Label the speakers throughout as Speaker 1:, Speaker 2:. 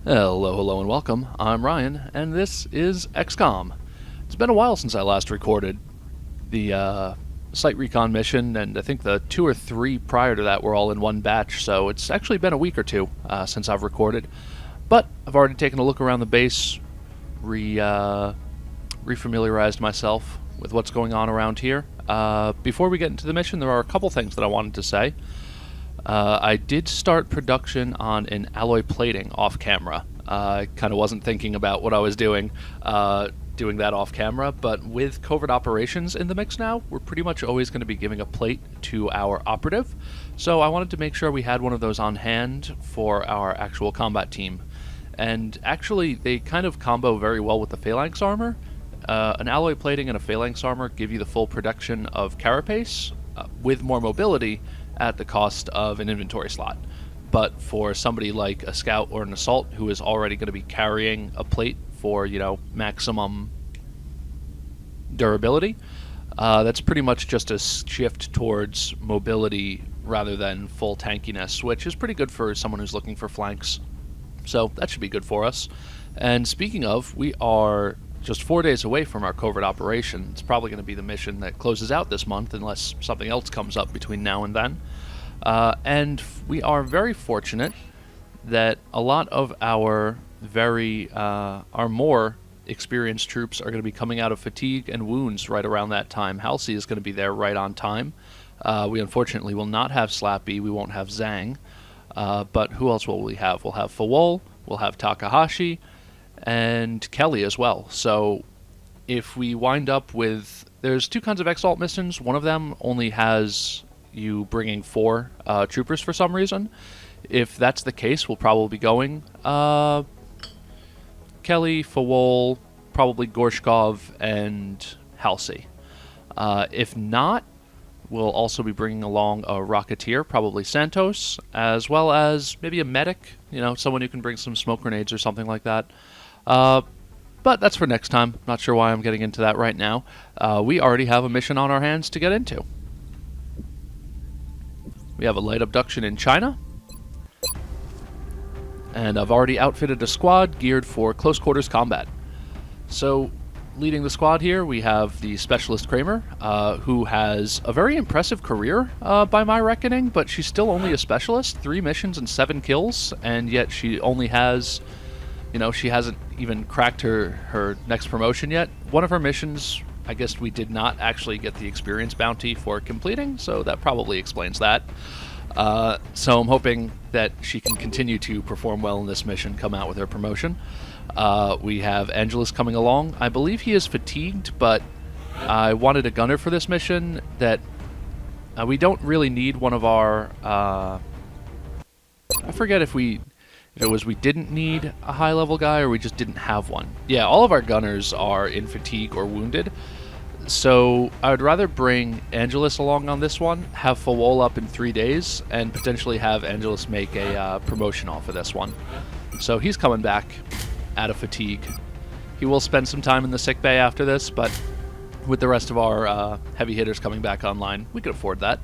Speaker 1: Hello, and welcome. I'm Ryan, and this is Xcom. It's been a while since I last recorded the site recon mission, and I think the 2 or 3 prior to that were all in one batch, so it's actually been a week or two since I've recorded. But I've already taken a look around the base, refamiliarized myself with what's going on around here. Before we get into the mission, there are a couple things that I wanted to say. I did start production on an alloy plating off camera. I kind of wasn't thinking about what I was doing that off camera, but with covert operations in the mix now, we're pretty much always going to be giving a plate to our operative. So I wanted to make sure we had one of those on hand for our actual combat team. And actually, they kind of combo very well with the phalanx armor. An alloy plating and a phalanx armor give you the full protection of carapace with more mobility at the cost of an inventory slot. But for somebody like a scout or an assault who is already going to be carrying a plate for, maximum durability, that's pretty much just a shift towards mobility rather than full tankiness, which is pretty good for someone who's looking for flanks. So that should be good for us. And speaking of, we are just 4 days away from our covert operation. It's probably going to be the mission that closes out this month unless something else comes up between now and then. And we are very fortunate that a lot of our more experienced troops are going to be coming out of fatigue and wounds right around that time. Halsey is going to be there right on time. We unfortunately will not have Slappy, we won't have Zhang, but who else will we have? We'll have Fawol, we'll have Takahashi, and Kelly as well. So if we wind up with... There's 2 kinds of Exalt missions. One of them only has you bringing 4 troopers for some reason. If that's the case, we'll probably be going Kelly, Fawol, probably Gorshkov, and Halsey. If not, we'll also be bringing along a Rocketeer, probably Santos, as well as maybe a medic, someone who can bring some smoke grenades or something like that. But that's for next time. Not sure why I'm getting into that right now. We already have a mission on our hands to get into. We have a light abduction in China. And I've already outfitted a squad geared for close quarters combat. So, leading the squad here, we have the Specialist Kramer, who has a very impressive career by my reckoning, but she's still only a specialist, 3 missions and 7 kills, and yet she only has... she hasn't even cracked her next promotion yet. One of her missions, I guess we did not actually get the experience bounty for completing, so that probably explains that. So I'm hoping that she can continue to perform well in this mission, come out with her promotion. We have Angelus coming along. I believe he is fatigued, but I wanted a gunner for this mission that we don't really need one of our... I forget if it was we didn't need a high-level guy or we just didn't have one. Yeah, all of our gunners are in fatigue or wounded. So I would rather bring Angelus along on this one, have Fawol up in 3 days, and potentially have Angelus make a promotion off of this one. So he's coming back out of fatigue. He will spend some time in the sick bay after this, but with the rest of our heavy hitters coming back online, we could afford that.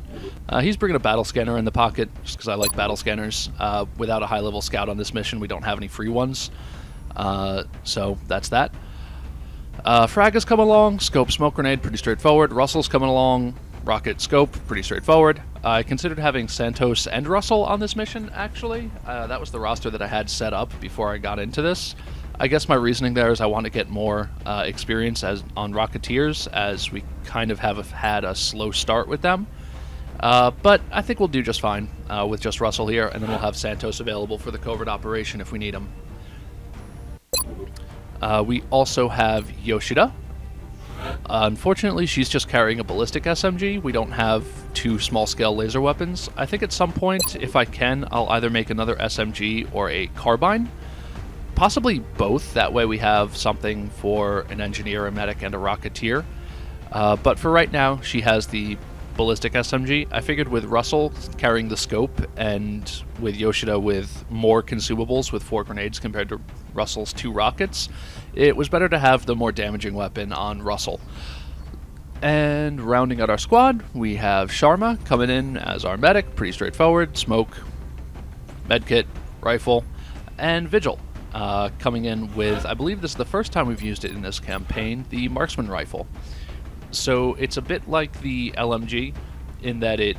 Speaker 1: He's bringing a battle scanner in the pocket, just because I like battle scanners. Without a high-level scout on this mission, we don't have any free ones. So that's that. Fraga's come along, scope, smoke grenade, pretty straightforward. Russell's coming along, rocket, scope, pretty straightforward. I considered having Santos and Russell on this mission, actually. That was the roster that I had set up before I got into this. I guess my reasoning there is I want to get more experience on Rocketeers, as we kind of have had a slow start with them. But I think we'll do just fine with just Russell here, and then we'll have Santos available for the covert operation if we need him. We also have Yoshida. Unfortunately, she's just carrying a ballistic SMG. We don't have 2 small-scale laser weapons. I think at some point, if I can, I'll either make another SMG or a carbine. Possibly both, that way we have something for an engineer, a medic, and a Rocketeer. But for right now, she has the ballistic SMG. I figured with Russell carrying the scope and with Yoshida with more consumables with 4 grenades compared to Russell's 2 rockets, it was better to have the more damaging weapon on Russell. And rounding out our squad, we have Sharma coming in as our medic, pretty straightforward, smoke, medkit, rifle, and Vigil. coming in with, I believe this is the first time we've used it in this campaign, the marksman rifle. So it's a bit like the LMG in that it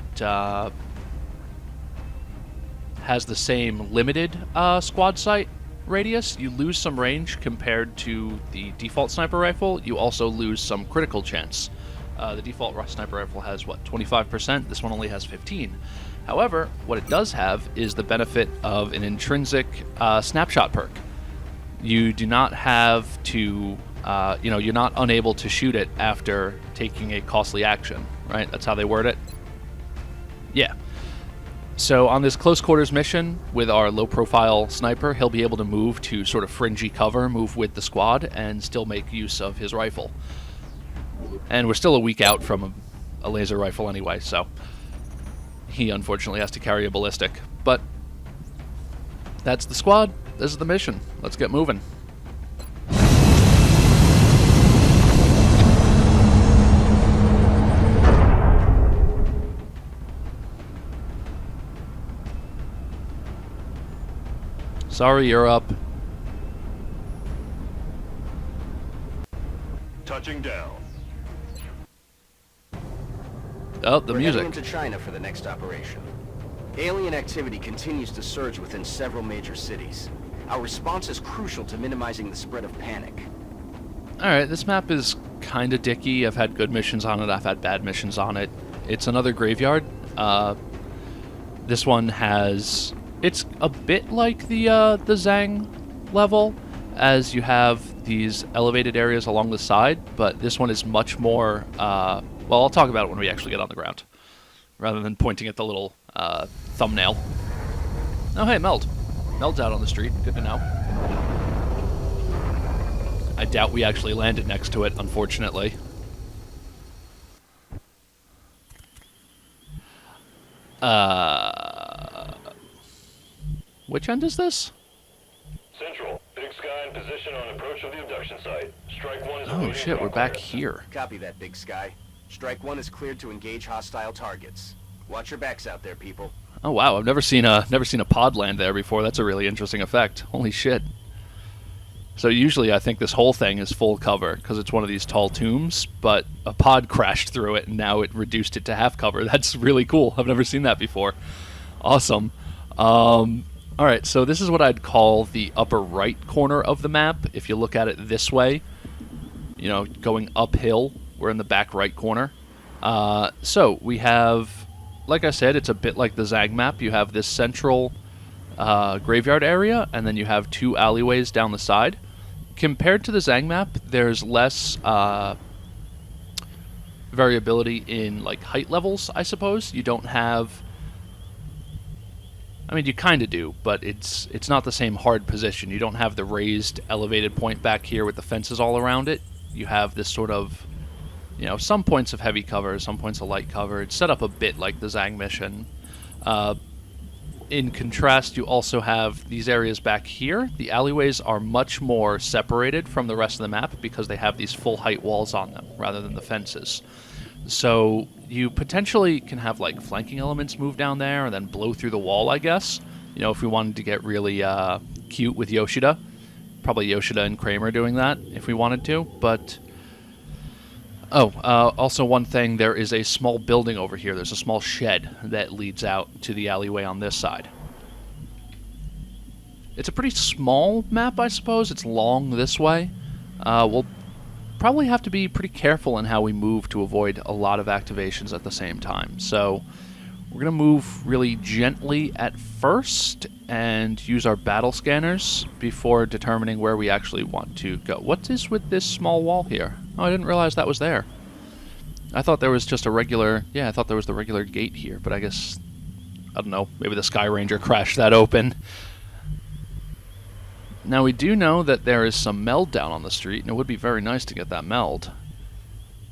Speaker 1: has the same limited squad sight radius. You lose some range compared to the default sniper rifle. You also lose some critical chance. The default sniper rifle has, what, 25%? This one only has 15. However, what it does have is the benefit of an intrinsic snapshot perk. You do not have to, you're not unable to shoot it after taking a costly action, right? That's how they word it? Yeah. So on this close quarters mission with our low profile sniper, he'll be able to move to sort of fringy cover, move with the squad, and still make use of his rifle. And we're still a week out from a laser rifle anyway, so he unfortunately has to carry a ballistic. But that's the squad. This is the mission. Let's get moving. Sorry, you're up.
Speaker 2: Touching down.
Speaker 1: Oh, the
Speaker 3: We're
Speaker 1: music.
Speaker 3: heading into China for the next operation. Alien activity continues to surge within several major cities. Our response is crucial to minimizing the spread of panic.
Speaker 1: Alright, this map is kind of dicky. I've had good missions on it, I've had bad missions on it. It's another graveyard. This one has... It's a bit like the Zhang level, as you have these elevated areas along the side, but this one is much more... well, I'll talk about it when we actually get on the ground, rather than pointing at the little thumbnail. Oh, hey, Meld. Meld's out on the street. Good to know. I doubt we actually landed next to it, unfortunately. Which end is this?
Speaker 2: Central. Big Sky in position on approach of the abduction site. Strike one is
Speaker 1: Oh shit, we're back here.
Speaker 3: Copy that, Big Sky. Strike one is cleared to engage hostile targets. Watch your backs out there, people.
Speaker 1: Oh wow, I've never seen a pod land there before. That's a really interesting effect. Holy shit. So usually I think this whole thing is full cover because it's one of these tall tombs, but a pod crashed through it and now it reduced it to half cover. That's really cool. I've never seen that before. Awesome. Alright, so this is what I'd call the upper right corner of the map. If you look at it this way, you know, going uphill, we're in the back right corner. So we have, like I said, it's a bit like the Zag map. You have this central graveyard area, and then you have two alleyways down the side. Compared to the Zang map, there's less variability in like height levels, I suppose. You don't have... I mean, you kind of do, but it's not the same hard position. You don't have the raised, elevated point back here with the fences all around it. You have this sort of, you know, some points of heavy cover, some points of light cover. It's set up a bit like the Zang mission. In contrast, you also have these areas back here. The alleyways are much more separated from the rest of the map because they have these full height walls on them rather than the fences. So you potentially can have like flanking elements move down there and then blow through the wall, I guess. You know, if we wanted to get really cute with Yoshida. Probably Yoshida and Kramer doing that if we wanted to, but... also one thing, there is a small building over here. There's a small shed that leads out to the alleyway on this side. It's a pretty small map, I suppose. It's long this way. We'll probably have to be pretty careful in how we move to avoid a lot of activations at the same time. So we're going to move really gently at first and use our battle scanners before determining where we actually want to go. What is with this small wall here? Oh, I didn't realize that was there. I thought there was just a regular... Yeah, I thought there was the regular gate here, but I guess... I don't know, maybe the Sky Ranger crashed that open. Now, we do know that there is some meld down on the street, and it would be very nice to get that meld.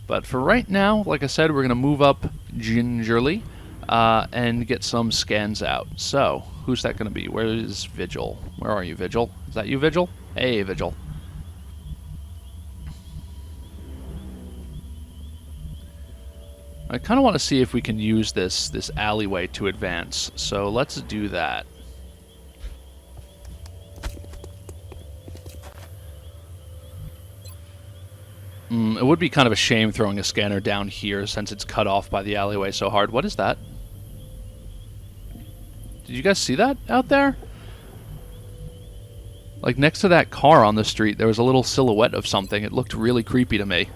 Speaker 1: But for right now, like I said, we're going to move up gingerly and get some scans out. So, who's that going to be? Where is Vigil? Where are you, Vigil? Is that you, Vigil? Hey, Vigil. I kind of want to see if we can use this alleyway to advance, so let's do that. It would be kind of a shame throwing a scanner down here since it's cut off by the alleyway so hard. What is that? Did you guys see that out there? Like next to that car on the street, there was a little silhouette of something. It looked really creepy to me.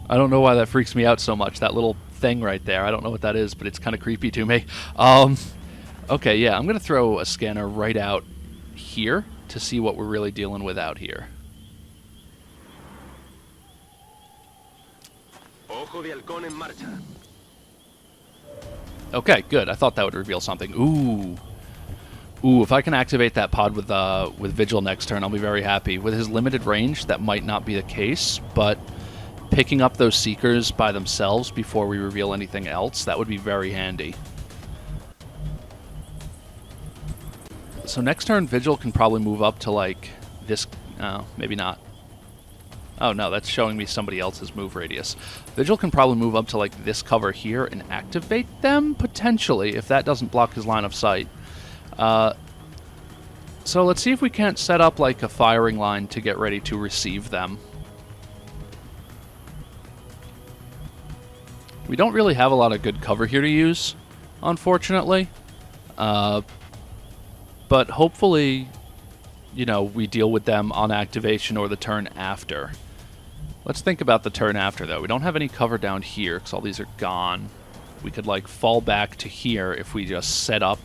Speaker 1: I don't know why that freaks me out so much, that little thing right there. I don't know what that is, but it's kind of creepy to me. Okay, yeah, I'm going to throw a scanner right out here to see what we're really dealing with out here.
Speaker 3: Ojo de halcón en marcha.
Speaker 1: Okay, good. I thought that would reveal something. Ooh. Ooh, if I can activate that pod with Vigil next turn, I'll be very happy. With his limited range, that might not be the case, but picking up those Seekers by themselves before we reveal anything else, that would be very handy. So next turn, Vigil can probably move up to, like, this... Oh, maybe not. Oh, no, that's showing me somebody else's move radius. Vigil can probably move up to, like, this cover here and activate them, potentially, if that doesn't block his line of sight. So let's see if we can't set up, like, a firing line to get ready to receive them. We don't really have a lot of good cover here to use, unfortunately. But hopefully, you know, we deal with them on activation or the turn after. Let's think about the turn after, though. We don't have any cover down here, because all these are gone. We could, like, fall back to here if we just set up...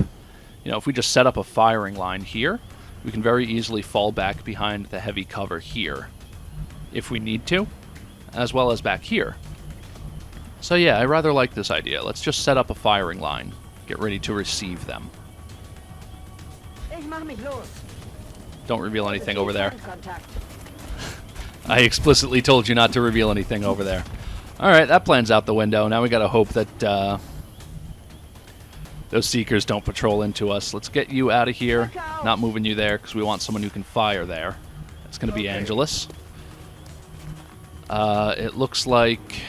Speaker 1: You know, if we just set up a firing line here, we can very easily fall back behind the heavy cover here, if we need to, as well as back here. So yeah, I rather like this idea. Let's just set up a firing line. Get ready to receive them. Don't reveal anything over there. I explicitly told you not to reveal anything over there. Alright, that plan's out the window. Now we gotta hope that those Seekers don't patrol into us. Let's get you out of here. Not moving you there, because we want someone who can fire there. That's gonna be Angelus. It looks like...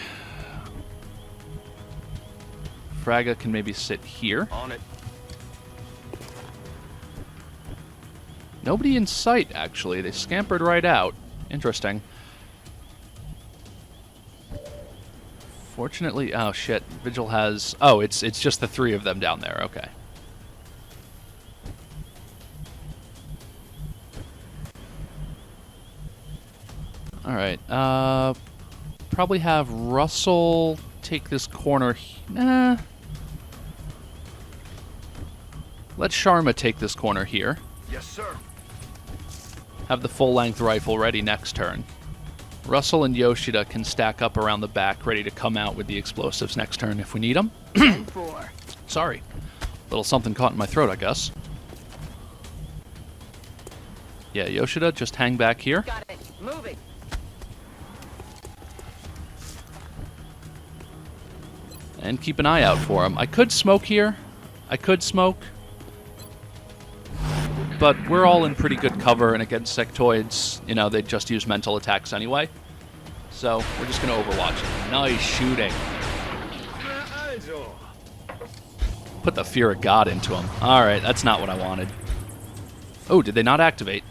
Speaker 1: Fraga can maybe sit here.
Speaker 3: On it.
Speaker 1: Nobody in sight, actually. They scampered right out. Interesting. Fortunately... Oh, shit. Vigil has... Oh, it's just the three of them down there. Okay. Alright. Probably have Russell take this corner... Nah. Let Sharma take this corner here.
Speaker 3: Yes, sir.
Speaker 1: Have the full-length rifle ready next turn. Russell and Yoshida can stack up around the back, ready to come out with the explosives next turn if we need them. Sorry. Little something caught in my throat, I guess. Yeah, Yoshida, just hang back here.
Speaker 4: Got it. Moving.
Speaker 1: And keep an eye out for him. I could smoke here. I could smoke. But we're all in pretty good cover, and against sectoids, you know, they just use mental attacks anyway. So, we're just going to overwatch it. Nice shooting. Put the fear of God into him. Alright, that's not what I wanted. Oh, did they not activate?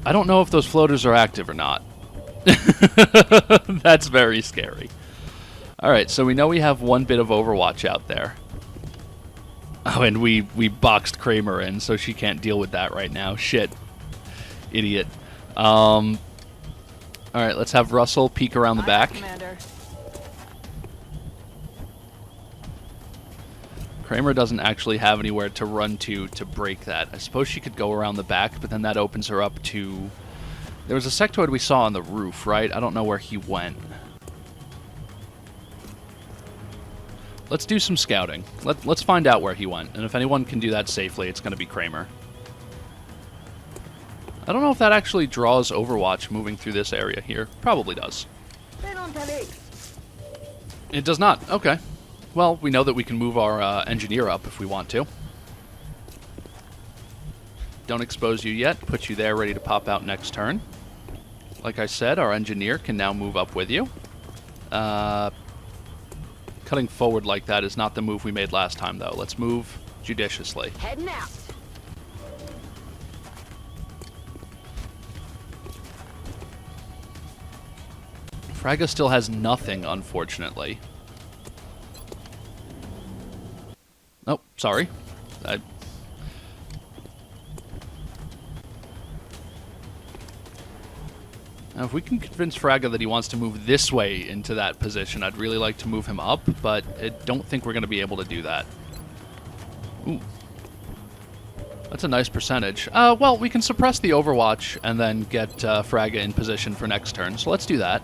Speaker 1: I don't know if those floaters are active or not. That's very scary. Alright, so we know we have one bit of Overwatch out there. Oh, and we boxed Kramer in, so she can't deal with that right now. Shit. Idiot. Alright, let's have Russell peek around the back.
Speaker 4: Commander.
Speaker 1: Kramer doesn't actually have anywhere to run to break that. I suppose she could go around the back, but then that opens her up to... There was a sectoid we saw on the roof, right? I don't know where he went. Let's do some scouting. Let's find out where he went. And if anyone can do that safely, it's going to be Kramer. I don't know if that actually draws Overwatch moving through this area here. Probably does. It does not. Okay. Well, we know that we can move our engineer up if we want to. Don't expose you yet. Put you there ready to pop out next turn. Like I said, our engineer can now move up with you. Cutting forward like that is not the move we made last time, though. Let's move judiciously.
Speaker 4: Heading out.
Speaker 1: Fraga still has nothing, unfortunately. Oh, sorry. Now, if we can convince Fraga that he wants to move this way into that position, I'd really like to move him up, but I don't think we're going to be able to do that. Ooh. That's a nice percentage. Well, we can suppress the Overwatch and then get Fraga in position for next turn, so let's do that.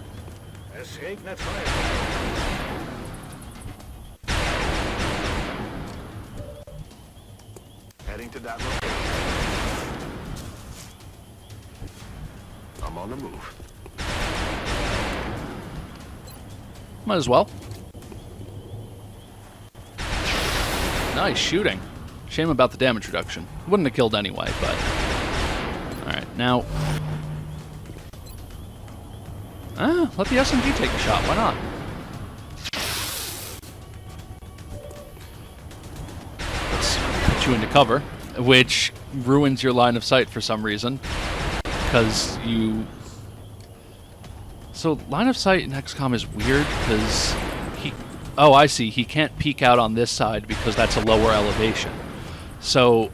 Speaker 3: Heading to that location. I'm on the move.
Speaker 1: Might as well. Nice shooting. Shame about the damage reduction. Wouldn't have killed anyway, but... Alright, now... let the SMG take a shot. Why not? Let's put you into cover, which ruins your line of sight for some reason. Because you... So, line of sight in Xcom is weird, because he... Oh, I see. He can't peek out on this side because that's a lower elevation. So,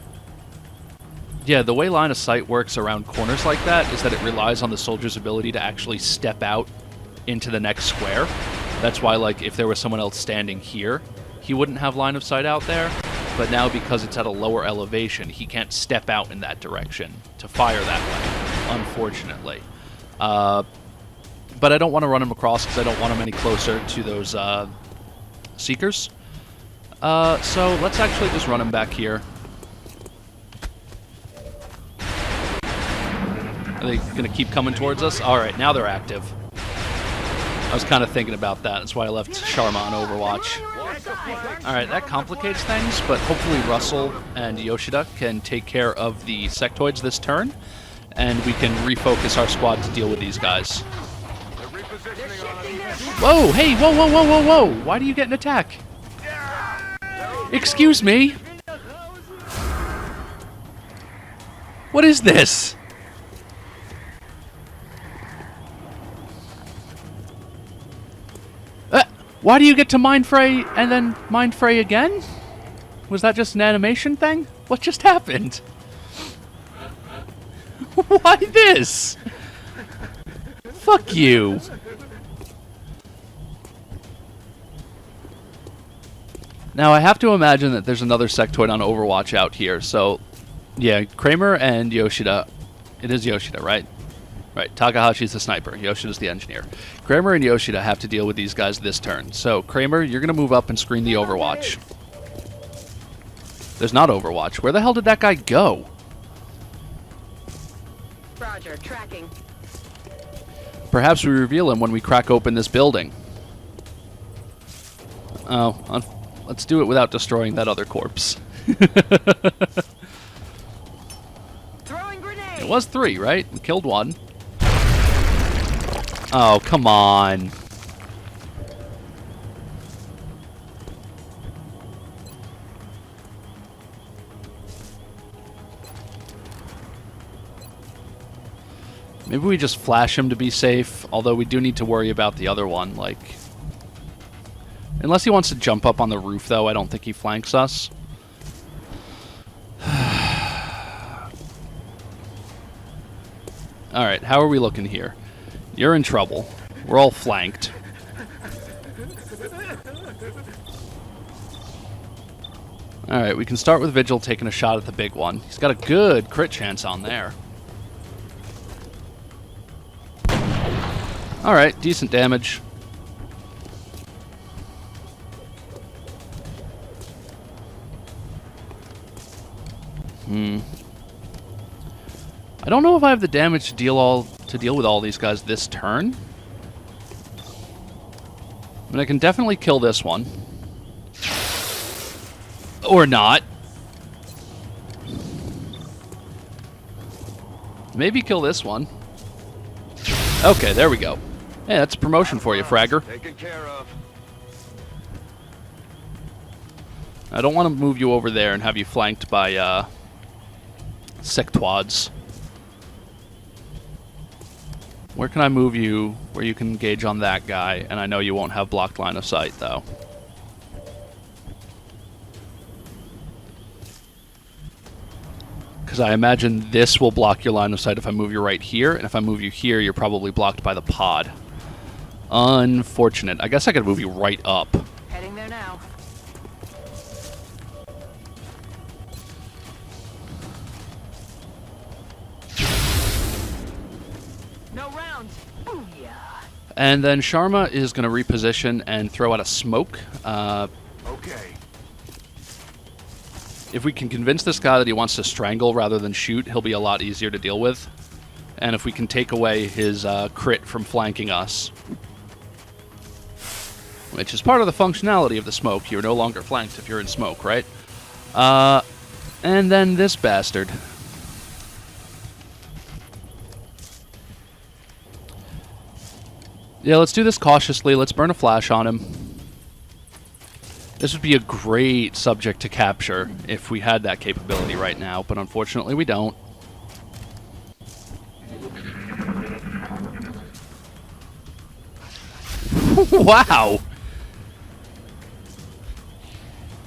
Speaker 1: yeah, the way line of sight works around corners like that is that it relies on the soldier's ability to actually step out into the next square. That's why, like, if there was someone else standing here, he wouldn't have line of sight out there. But now, because it's at a lower elevation, he can't step out in that direction to fire that way, unfortunately. But I don't want to run him across because I don't want him any closer to those Seekers. So let's actually just run him back here. Are they going to keep coming towards us? Alright, now they're active. I was kind of thinking about that. That's why I left Sharma on Overwatch. Alright, that complicates things, but hopefully Russell and Yoshida can take care of the sectoids this turn, and we can refocus our squad to deal with these guys. Whoa, hey, whoa, whoa, whoa, whoa, whoa! Why do you get an attack? Excuse me? What is this? Why do you get to Mind Fray and then Mind Fray again? Was that just an animation thing? What just happened? Why this? Fuck you. Now, I have to imagine that there's another sectoid on Overwatch out here, so... Yeah, Kramer and Yoshida... It is Yoshida, right? Right, Takahashi's the sniper, Yoshida's the engineer. Kramer and Yoshida have to deal with these guys this turn. So, Kramer, you're going to move up and screen the Overwatch. There's not Overwatch. Where the hell did that guy go?
Speaker 4: Roger, tracking.
Speaker 1: Perhaps we reveal him when we crack open this building. Oh, let's do it without destroying that other corpse.
Speaker 4: Throwing grenade.
Speaker 1: It was 3, right? We killed 1. Oh, come on. Maybe we just flash him to be safe, although we do need to worry about the other one, like... Unless he wants to jump up on the roof, though, I don't think he flanks us. Alright, how are we looking here? You're in trouble. We're all flanked. Alright, we can start with Vigil taking a shot at the big one. He's got a good crit chance on there. Alright, decent damage. I don't know if I have the damage to deal with all these guys this turn. I mean, I can definitely kill this one. Or not. Maybe kill this one. Okay, there we go. Hey, that's a promotion for you, Fragger.
Speaker 3: Taken care of.
Speaker 1: I don't want to move you over there and have you flanked by sectoids. Where can I move you where you can engage on that guy, and I know you won't have blocked line of sight, though. Because I imagine this will block your line of sight if I move you right here, and if I move you here, you're probably blocked by the pod. Unfortunate. I guess I could move you right up.
Speaker 4: Heading there now. No rounds. Booyah.
Speaker 1: And then Sharma is going to reposition and throw out a smoke.
Speaker 3: Okay.
Speaker 1: If we can convince this guy that he wants to strangle rather than shoot, he'll be a lot easier to deal with. And if we can take away his crit from flanking us, which is part of the functionality of the smoke. You're no longer flanked if you're in smoke, right? And then this bastard. Yeah, let's do this cautiously. Let's burn a flash on him. This would be a great subject to capture if we had that capability right now, but unfortunately we don't. Wow!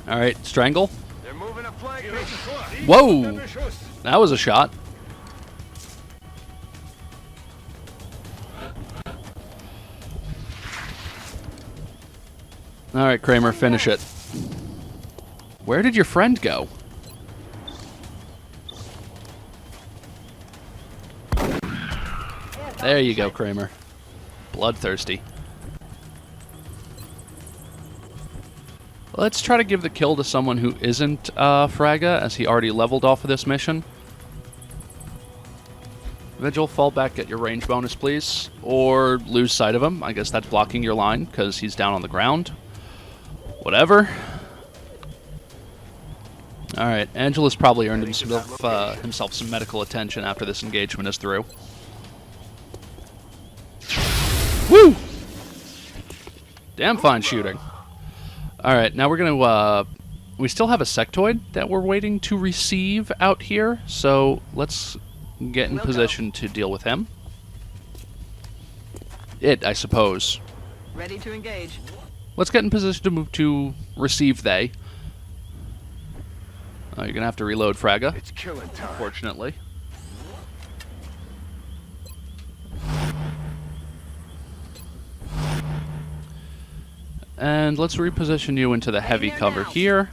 Speaker 1: Alright, strangle.
Speaker 3: They're moving a flank.
Speaker 1: Whoa! That was a shot. Alright, Kramer, finish it. Where did your friend go? There you go, Kramer. Bloodthirsty. Let's try to give the kill to someone who isn't Fraga, as he already leveled off of this mission. Vigil, fall back, get your range bonus, please. Or lose sight of him. I guess that's blocking your line, because he's down on the ground. Whatever. Alright, Angela's probably earned himself some medical attention after this engagement is through. Woo! Damn fine shooting. Alright, now we're going to, we still have a sectoid that we're waiting to receive out here, so let's get in position to deal with him. I suppose.
Speaker 4: Ready to engage.
Speaker 1: Let's get in position to move to receive they. You're going to have to reload Fraga,
Speaker 3: It's killing time.
Speaker 1: unfortunately. And let's reposition you into the heavy cover here.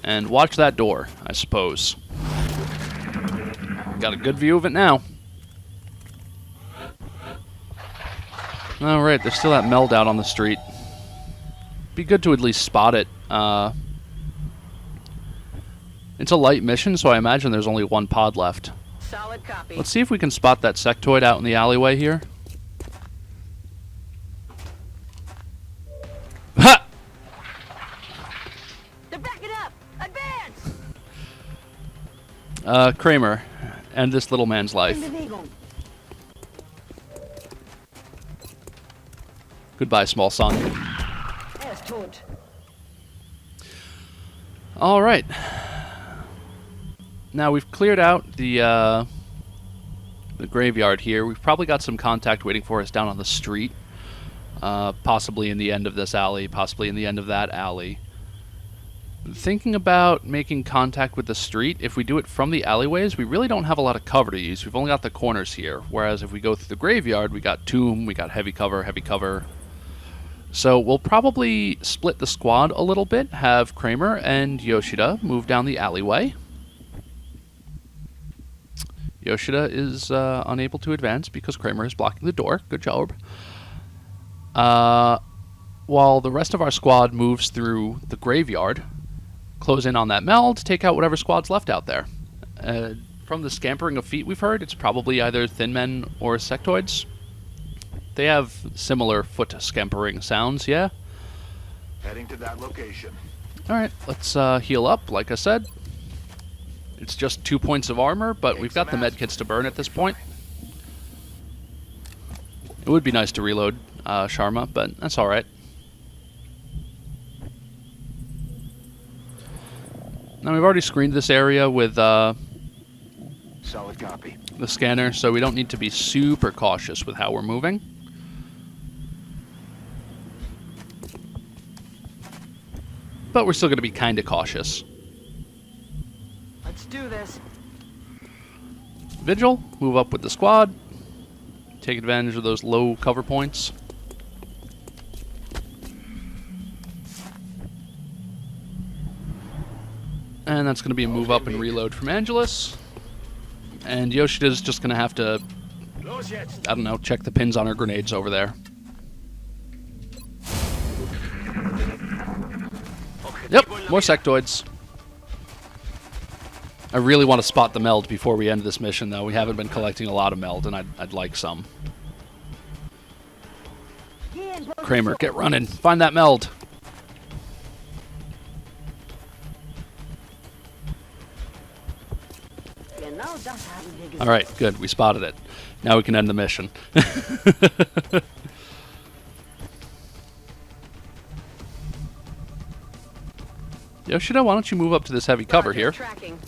Speaker 1: And watch that door, I suppose. Got a good view of it now. Alright, there's still that meld out on the street. Be good to at least spot it. It's a light mission, so I imagine there's only one pod left.
Speaker 4: Solid copy.
Speaker 1: Let's see if we can spot that sectoid out in the alleyway here. Ha!
Speaker 4: To back it up! Advance!
Speaker 1: Kramer, end this little man's life. Goodbye, small son. Alright. Now we've cleared out the graveyard here. We've probably got some contact waiting for us down on the street. Possibly in the end of this alley, possibly in the end of that alley. Thinking about making contact with the street, if we do it from the alleyways, we really don't have a lot of cover to use. We've only got the corners here. Whereas if we go through the graveyard, we got tomb, we got heavy cover, heavy cover. So we'll probably split the squad a little bit, have Kramer and Yoshida move down the alleyway. Yoshida is unable to advance because Kramer is blocking the door. Good job. While the rest of our squad moves through the graveyard, close in on that meld, take out whatever squad's left out there. From the scampering of feet we've heard, it's probably either thin men or sectoids. They have similar foot scampering sounds, yeah?
Speaker 3: Heading to that location.
Speaker 1: Alright, let's heal up, like I said. It's just 2 points of armor, but we've got the medkits to burn at this point. It would be nice to reload Sharma, but that's alright. Now we've already screened this area with
Speaker 3: Solid copy.
Speaker 1: the scanner, so we don't need to be super cautious with how we're moving. But we're still going to be kind of cautious.
Speaker 4: Let's do this.
Speaker 1: Vigil, move up with the squad. Take advantage of those low cover points. And that's going to be a move up and reload from Angelus. And Yoshida's just going to have to, I don't know, check the pins on her grenades over there. Yep, more sectoids. I really want to spot the meld before we end this mission, though. We haven't been collecting a lot of meld, and I'd like some. Kramer, get running. Find that meld. Alright, good. We spotted it. Now we can end the mission. Yoshida, why don't you move up to this heavy cover here?
Speaker 4: Tracking.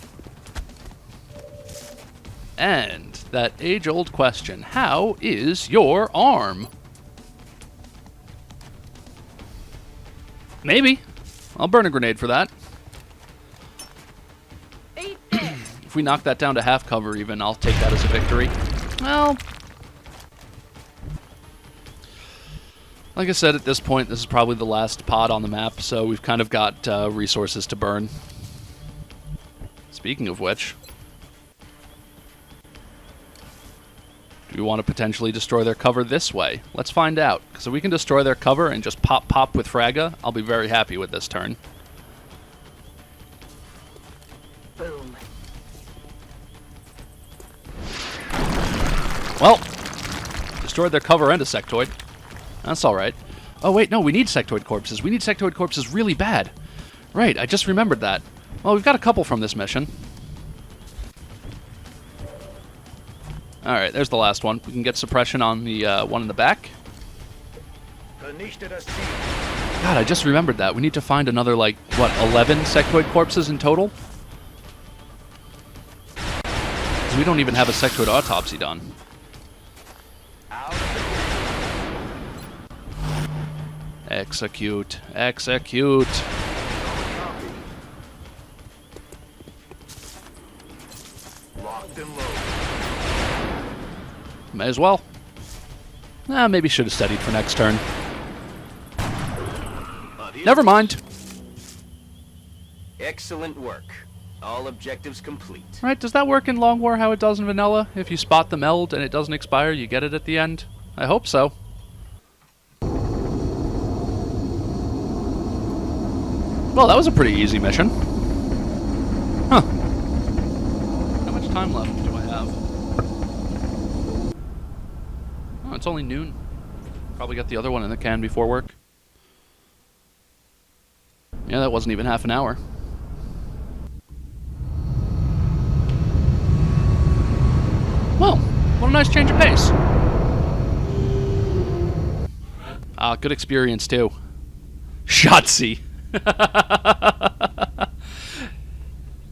Speaker 1: And that age-old question, how is your arm? Maybe. I'll burn a grenade for that. If we knock that down to half cover even, I'll take that as a victory. Well, like I said, at this point, this is probably the last pod on the map, so we've kind of got resources to burn. Speaking of which, do we want to potentially destroy their cover this way? Let's find out, because if we can destroy their cover and just pop with Fraga, I'll be very happy with this turn.
Speaker 4: Boom.
Speaker 1: Well, destroyed their cover and a sectoid. That's alright. Oh wait, no, we need sectoid corpses. We need sectoid corpses really bad. Right, I just remembered that. Well, we've got a couple from this mission. Alright, there's the last one. We can get suppression on the one in the back. God, I just remembered that. We need to find another, like, what, 11 sectoid corpses in total? 'Cause we don't even have a sectoid autopsy done. Execute. Execute.
Speaker 3: Locked and loaded.
Speaker 1: May as well. Maybe should have studied for next turn. Never mind.
Speaker 3: Excellent work. All objectives complete.
Speaker 1: Right, does that work in Long War how it does in Vanilla? If you spot the meld and it doesn't expire, you get it at the end? I hope so. Well, that was a pretty easy mission. Huh. How much time left do I have? Oh, it's only noon. Probably got the other one in the can before work. Yeah, that wasn't even half an hour. Well, what a nice change of pace. Good experience, too. Shotzi.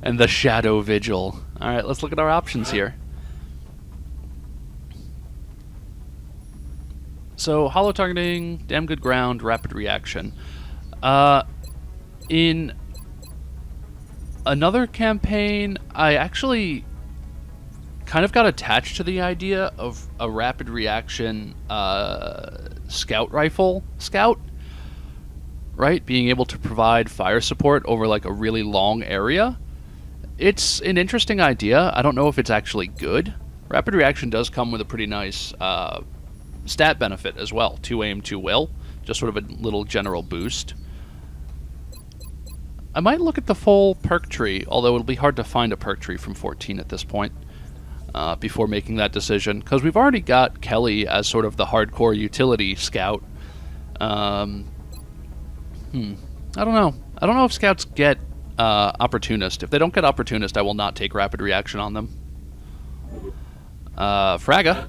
Speaker 1: And the Shadow Vigil. Alright, let's look at our options here. So, hollow targeting, damn good ground, rapid reaction. In another campaign, I actually kind of got attached to the idea of a rapid reaction scout rifle scout. Right? Being able to provide fire support over like a really long area. It's an interesting idea. I don't know if it's actually good. Rapid reaction does come with a pretty nice stat benefit as well. 2 aim, 2 will. Just sort of a little general boost. I might look at the full perk tree, although it'll be hard to find a perk tree from 14 at this point before making that decision. Because we've already got Kelly as sort of the hardcore utility scout. I don't know. I don't know if scouts get opportunist. If they don't get opportunist, I will not take rapid reaction on them. Fraga,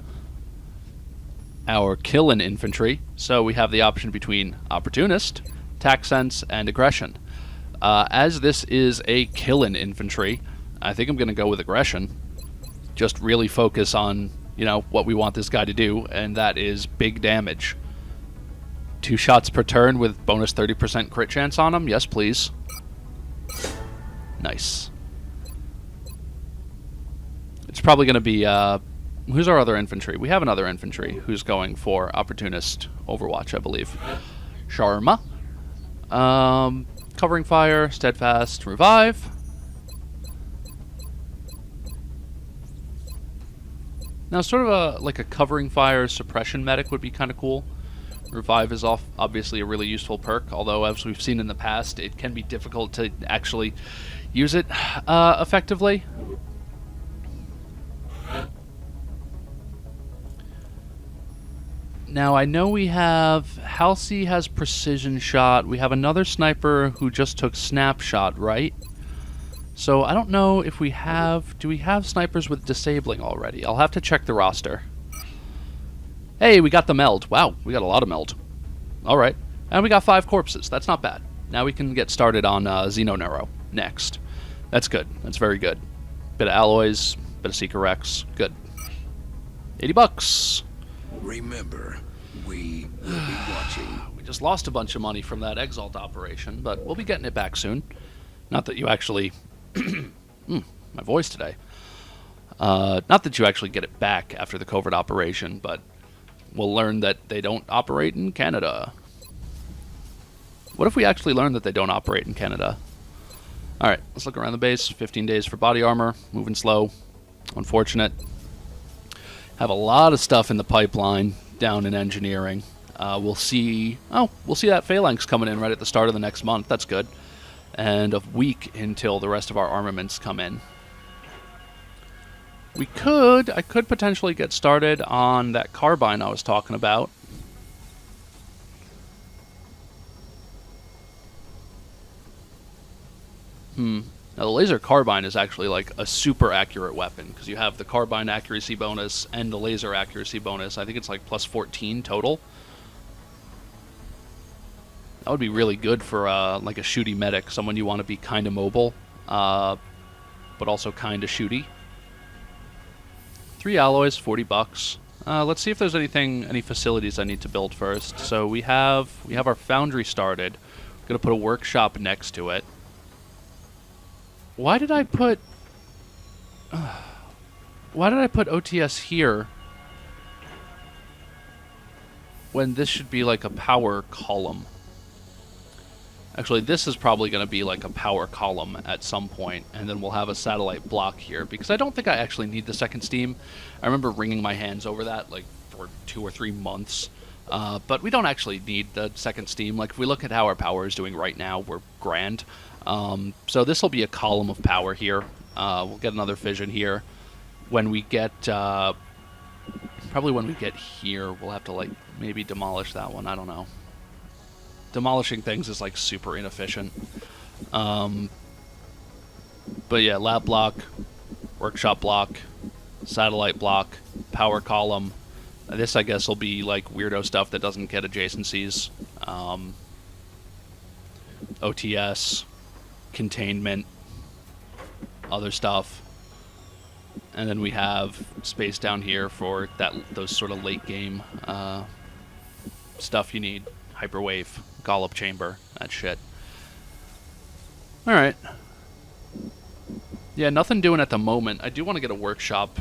Speaker 1: our killin' infantry. So we have the option between opportunist, attack sense, and aggression. As this is a killin' infantry, I think I'm going to go with aggression. Just really focus on, you know, what we want this guy to do, and that is big damage. 2 shots per turn with bonus 30% crit chance on him. Yes, please. Nice. It's probably going to be... who's our other infantry? We have another infantry who's going for Opportunist Overwatch, I believe. Sharma. Covering fire, steadfast, revive. Now, sort of like a covering fire suppression medic would be kind of cool. Revive is obviously a really useful perk, although as we've seen in the past, it can be difficult to actually use it effectively. Now, I know we have... Halsey has precision shot. We have another sniper who just took snapshot, right? So, I don't know if we have... Do we have snipers with disabling already? I'll have to check the roster. Hey, we got the meld. Wow, we got a lot of meld. Alright. And we got 5 corpses. That's not bad. Now we can get started on Xeno next. That's good. That's very good. Bit of alloys, bit of Seeker Rex. Good. $80.
Speaker 5: Remember, we will be watching.
Speaker 1: We just lost a bunch of money from that Exalt operation, but we'll be getting it back soon. Not that you actually... my voice today. Not that you actually get it back after the covert operation, but we'll learn that they don't operate in Canada. What if we actually learn that they don't operate in Canada? Alright, let's look around the base. 15 days for body armor. Moving slow. Unfortunate. Have a lot of stuff in the pipeline down in engineering. We'll see... Oh, we'll see that phalanx coming in right at the start of the next month. That's good. And a week until the rest of our armaments come in. I could potentially get started on that carbine I was talking about. Now, the laser carbine is actually like a super accurate weapon, because you have the carbine accuracy bonus and the laser accuracy bonus. I think it's like plus 14 total. That would be really good for like a shooty medic, someone you want to be kind of mobile, but also kind of shooty. 3 alloys, $40. Let's see if there's any facilities I need to build first. So we have our foundry started. We're gonna put a workshop next to it. Why did I put OTS here when this should be like a power column? Actually, this is probably going to be like a power column at some point, and then we'll have a satellite block here, because I don't think I actually need the second steam. I remember wringing my hands over that like for 2 or 3 months, but we don't actually need the second steam. Like, if we look at how our power is doing right now, we're grand. So this will be a column of power here. We'll get another fission here. When we get, probably when we get here, we'll have to like maybe demolish that one. I don't know. Demolishing things is like super inefficient. But yeah, lab block, workshop block, satellite block, power column. This, I guess, will be like weirdo stuff that doesn't get adjacencies. OTS, containment, other stuff. And then we have space down here for those sort of late game stuff you need. Hyperwave, Gollop chamber, that shit. Alright. Yeah, nothing doing at the moment. I do want to get a workshop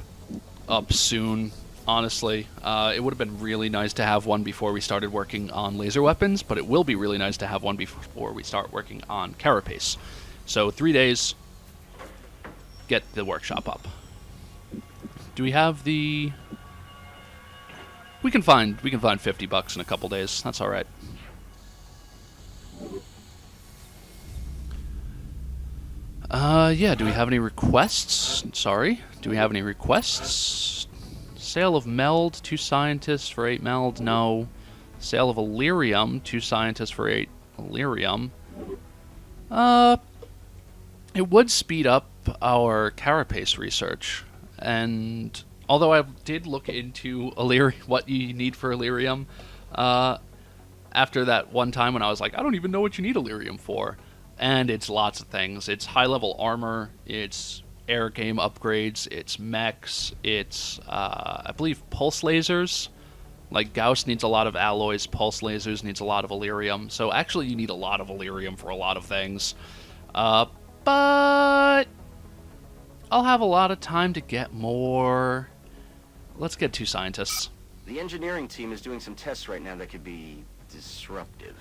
Speaker 1: up soon, honestly. It would have been really nice to have one before we started working on laser weapons, but it will be really nice to have one before we start working on carapace. So 3 days, get the workshop up. Do we have the... We can find $50 in a couple days. That's all right. Yeah, do we have any requests? Sorry. Do we have any requests? Sale of meld, 2 scientists for 8 meld. No. Sale of Illyrium, 2 scientists for 8 Illyrium. It would speed up our carapace research. And although I did look into what you need for Illyrium, after that one time when I was like, I don't even know what you need Illyrium for. and it's lots of things. It's high-level armor, it's air game upgrades, it's mechs, it's, I believe, pulse lasers. Like, Gauss needs a lot of alloys, pulse lasers needs a lot of Illyrium. So, actually, you need a lot of Illyrium for a lot of things. But I'll have a lot of time to get more. Let's get 2 scientists.
Speaker 3: The engineering team is doing some tests right now that could be disruptive.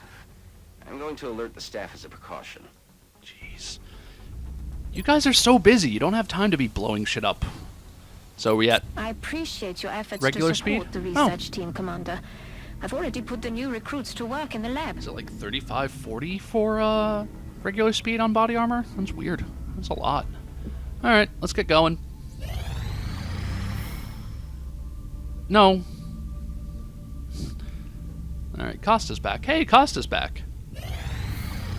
Speaker 3: I'm going to alert the staff as a precaution.
Speaker 1: Jeez. You guys are so busy. You don't have time to be blowing shit up. So we at
Speaker 6: I appreciate your efforts
Speaker 1: regular
Speaker 6: to support
Speaker 1: speed?
Speaker 6: the research team, Commander. I've already put the new recruits to work in the lab.
Speaker 1: Is it like 35, 40 for regular speed on body armor? That's weird. That's a lot. Alright, let's get going. No. Alright, Costa's back. Hey, Costa's back.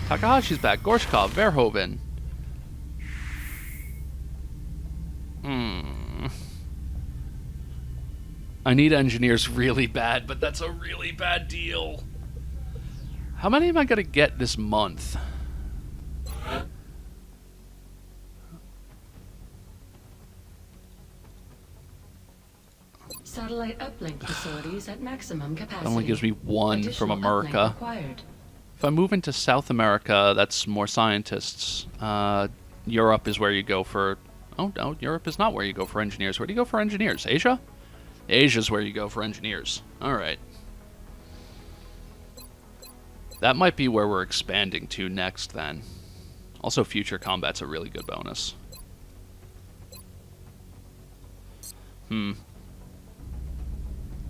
Speaker 1: Takahashi's back. Gorshkov, Verhoeven. I need engineers really bad, but that's a really bad deal. How many am I going to get this month?
Speaker 7: Satellite uplink facilities at maximum capacity.
Speaker 1: That only gives me 1
Speaker 7: Additional
Speaker 1: from
Speaker 7: uplink
Speaker 1: America.
Speaker 7: required.
Speaker 1: If I move into South America, that's more scientists. Europe is where you go for... Oh, no, Europe is not where you go for engineers. Where do you go for engineers? Asia? Asia's where you go for engineers. Alright. That might be where we're expanding to next, then. Also, future combat's a really good bonus.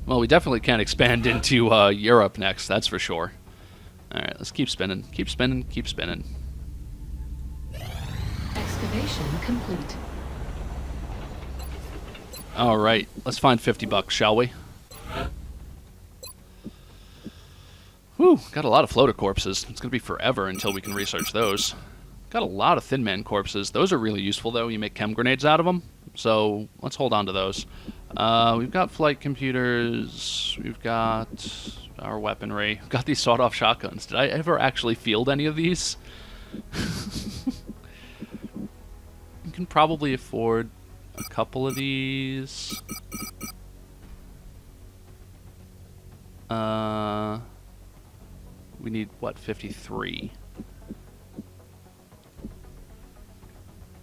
Speaker 1: Well, we definitely can't expand into Europe next, that's for sure. Alright, let's keep spinning. Keep spinning, keep spinning.
Speaker 7: Excavation complete.
Speaker 1: Alright, let's find $50, shall we? Whew, got a lot of floater corpses. It's going to be forever until we can research those. Got a lot of Thin Man corpses. Those are really useful, though. You make chem grenades out of them. So, let's hold on to those. We've got flight computers. We've got our weaponry. We've got these sawed-off shotguns. Did I ever actually field any of these? You can probably afford a couple of these. We need, what, 53?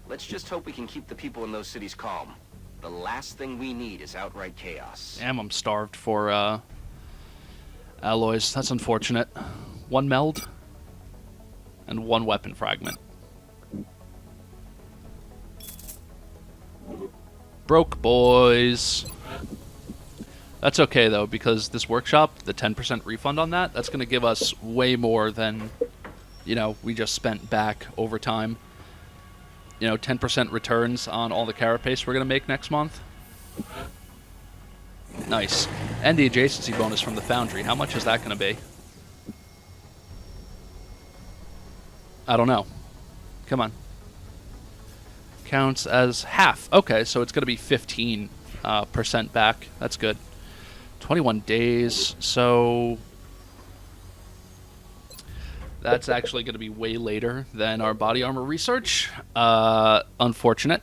Speaker 3: Let's just hope we can keep the people in those cities calm. The last thing we need is outright chaos.
Speaker 1: Damn, I'm starved for alloys. That's unfortunate. 1 meld and 1 weapon fragment. Broke, boys. That's okay, though, because this workshop, the 10% refund on that, that's going to give us way more than, you know, we just spent back over time. You know, 10% returns on all the carapace we're going to make next month. Nice. And the adjacency bonus from the foundry. How much is that going to be? I don't know. Come on. Counts as half. Okay, so it's going to be 15% back. That's good. 21 days, so that's actually going to be way later than our body armor research. Unfortunate.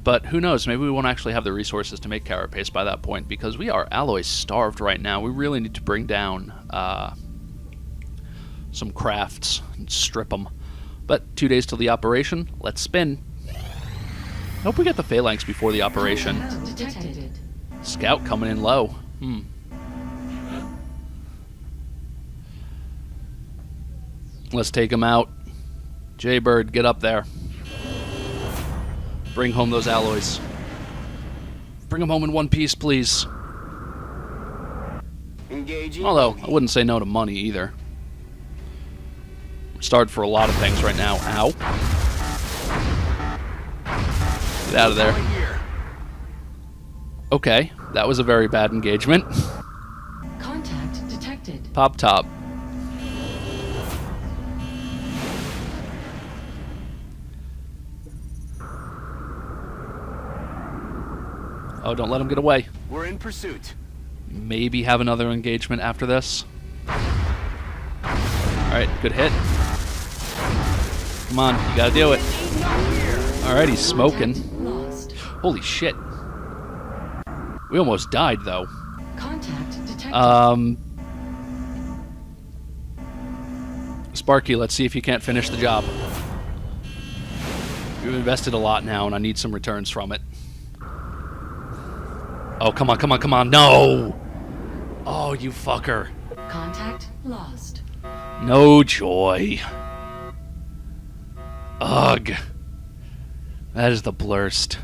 Speaker 1: But who knows, maybe we won't actually have the resources to make carapace by that point, because we are alloy starved right now. We really need to bring down some crafts and strip them. But 2 days till the operation. Let's spin. Hope we get the phalanx before the operation.
Speaker 7: Detected.
Speaker 1: Scout coming in low. Let's take him out. Jaybird, get up there. Bring home those alloys. Bring them home in one piece, please.
Speaker 3: Engaging.
Speaker 1: Although, I wouldn't say no to money either. I'm starved for a lot of things right now. Ow. Get out of there. Okay, that was a very bad engagement.
Speaker 7: Contact detected.
Speaker 1: Pop top. Oh, don't let him get away.
Speaker 3: We're in pursuit.
Speaker 1: Maybe have another engagement after this. Alright, good hit. Come on, you gotta do it. Alright, he's smoking.
Speaker 7: Lost.
Speaker 1: Holy shit. We almost died, though.
Speaker 7: Contact detected.
Speaker 1: Sparky, let's see if you can't finish the job. We've invested a lot now, and I need some returns from it. Oh, come on, come on, come on. No! Oh, you fucker.
Speaker 7: Contact lost.
Speaker 1: No joy. Ugh. That is the blurst.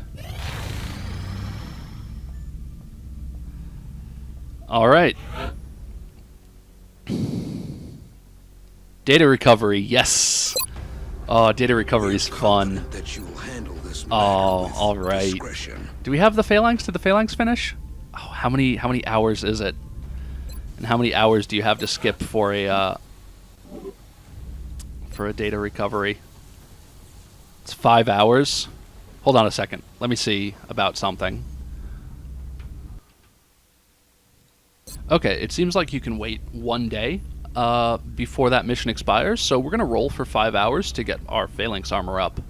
Speaker 1: Alright. Data recovery, yes. Oh, data recovery is fun.
Speaker 5: That you'll handle this
Speaker 1: Oh,
Speaker 5: matter with
Speaker 1: alright.
Speaker 5: discretion.
Speaker 1: Do we have the phalanx? Did the phalanx finish? Oh, how many hours is it? And how many hours do you have to skip for a data recovery? It's 5 hours. Hold on a second. Let me see about something. Okay, it seems like you can wait 1 day before that mission expires, so we're going to roll for 5 hours to get our phalanx armor up.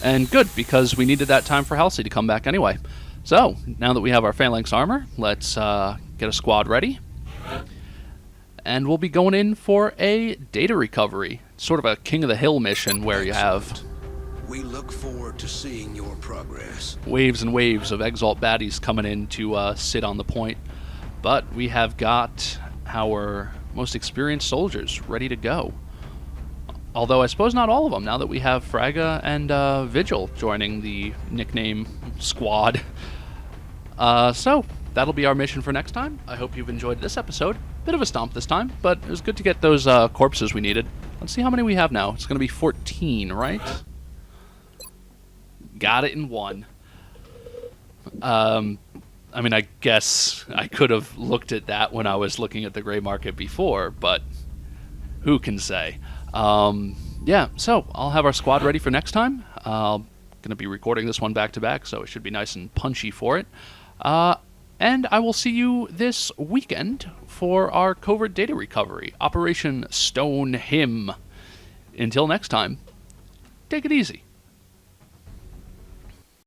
Speaker 1: And good, because we needed that time for Halsey to come back anyway. So, now that we have our phalanx armor, let's get a squad ready. And we'll be going in for a data recovery. Sort of a King of the Hill mission where you have
Speaker 5: We look forward to seeing your progress.
Speaker 1: waves and waves of Exalt baddies coming in to sit on the point. But we have got our most experienced soldiers ready to go. Although I suppose not all of them, now that we have Fraga and Vigil joining the nickname squad. So, that'll be our mission for next time. I hope you've enjoyed this episode. Bit of a stomp this time, but it was good to get those corpses we needed. Let's see how many we have now. It's going to be 14, right? Got it in one. I mean, I guess I could have looked at that when I was looking at the gray market before, but who can say? Yeah, so I'll have our squad ready for next time. I'm going to be recording this one back to back, so it should be nice and punchy for it. And I will see you this weekend for our covert data recovery, Operation Stone Him. Until next time, take it easy.